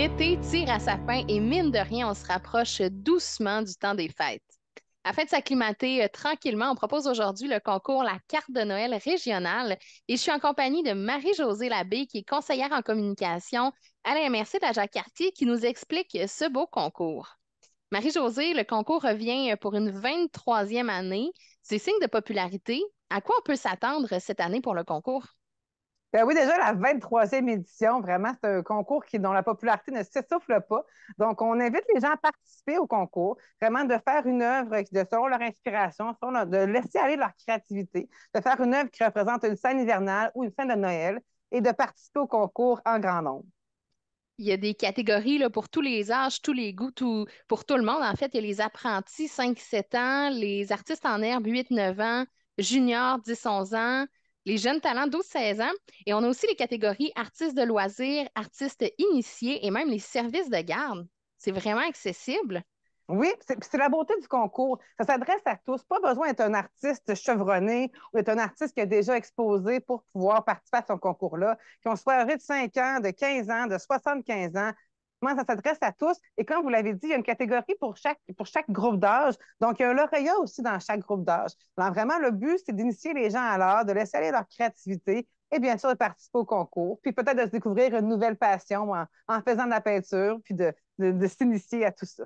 L'été tire à sa fin et mine de rien, on se rapproche doucement du temps des fêtes. Afin de s'acclimater tranquillement, on propose aujourd'hui le concours La carte de Noël régionale et je suis en compagnie de Marie-Josée Labbé, qui est conseillère en communication à la MRC de la Jacques-Cartier, qui nous explique ce beau concours. Marie-Josée, le concours revient pour une 23e année. C'est signe de popularité. À quoi on peut s'attendre cette année pour le concours? Ben oui, déjà la 23e édition, vraiment, c'est un concours dont la popularité ne s'essouffle pas. Donc, on invite les gens à participer au concours, vraiment de faire une œuvre selon leur inspiration, de laisser aller leur créativité, de faire une œuvre qui représente une scène hivernale ou une scène de Noël et de participer au concours en grand nombre. Il y a des catégories là, pour tous les âges, tous les goûts, pour tout le monde. En fait, il y a les apprentis 5-7 ans, les artistes en herbe 8-9 ans, juniors 10-11 ans, les jeunes talents 12-16 ans. Et on a aussi les catégories artistes de loisirs, artistes initiés et même les services de garde. C'est vraiment accessible. Oui, c'est la beauté du concours. Ça s'adresse à tous. Pas besoin d'être un artiste chevronné ou d'être un artiste qui a déjà exposé pour pouvoir participer à ce concours-là, qui ont soit âgés de 5 ans, de 15 ans, de 75 ans. Moi, ça s'adresse à tous. Et comme vous l'avez dit, il y a une catégorie pour chaque groupe d'âge. Donc, il y a un lauréat aussi dans chaque groupe d'âge. Alors, vraiment, le but, c'est d'initier les gens à l'art, de laisser aller leur créativité et bien sûr de participer au concours, puis peut-être de se découvrir une nouvelle passion en faisant de la peinture, puis de s'initier à tout ça.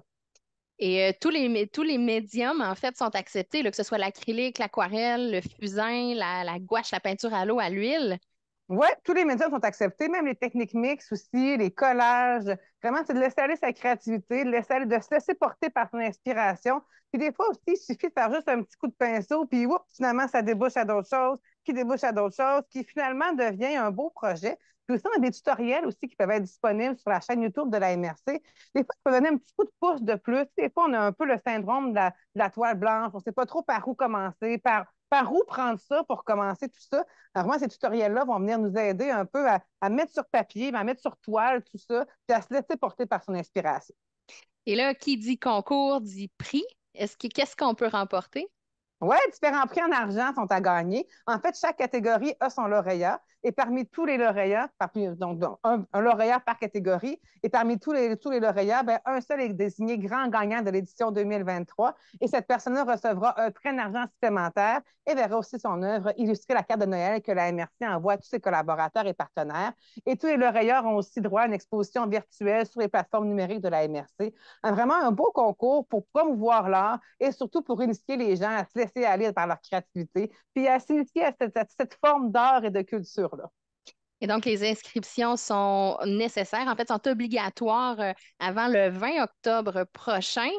Et tous les médiums, en fait, sont acceptés, là, que ce soit l'acrylique, l'aquarelle, le fusain, la gouache, la peinture à l'eau, à l'huile. Oui, tous les médias sont acceptés, même les techniques mixtes aussi, les collages. Vraiment, c'est de laisser aller sa créativité, de se laisser porter par son inspiration. Puis des fois aussi, il suffit de faire juste un petit coup de pinceau, puis oups, finalement, ça débouche à d'autres choses, qui débouche à d'autres choses, qui finalement devient un beau projet. Puis aussi, on a des tutoriels aussi qui peuvent être disponibles sur la chaîne YouTube de la MRC. Des fois, ça peut donner un petit coup de pouce de plus. Des fois, on a un peu le syndrome de la toile blanche. On ne sait pas trop par où commencer, par où prendre ça pour commencer tout ça. Alors, moi, ces tutoriels-là vont venir nous aider un peu à mettre sur papier, à mettre sur toile tout ça, puis à se laisser porter par son inspiration. Et là, qui dit concours dit prix. Qu'est-ce qu'on peut remporter? Oui, différents prix en argent sont à gagner. En fait, chaque catégorie a son lauréat. Et parmi tous les lauréats, donc un lauréat par catégorie, et parmi tous les lauréats, ben, un seul est désigné grand gagnant de l'édition 2023. Et cette personne-là recevra un prêt d'argent supplémentaire et verra aussi son œuvre illustrer la carte de Noël que la MRC envoie à tous ses collaborateurs et partenaires. Et tous les lauréats ont aussi droit à une exposition virtuelle sur les plateformes numériques de la MRC. Vraiment un beau concours pour promouvoir l'art et surtout pour initier les gens à se laisser aller par leur créativité, puis à s'initier à cette forme d'art et de culture-là. Et donc, les inscriptions sont nécessaires, en fait, sont obligatoires avant le 20 octobre prochain.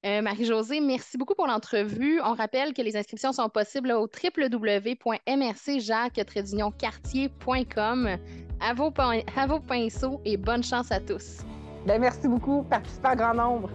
Marie-Josée, merci beaucoup pour l'entrevue. On rappelle que les inscriptions sont possibles au www.mrcjacques-cartier.com. À vos pinceaux et bonne chance à tous. Bien, merci beaucoup. Participez en grand nombre.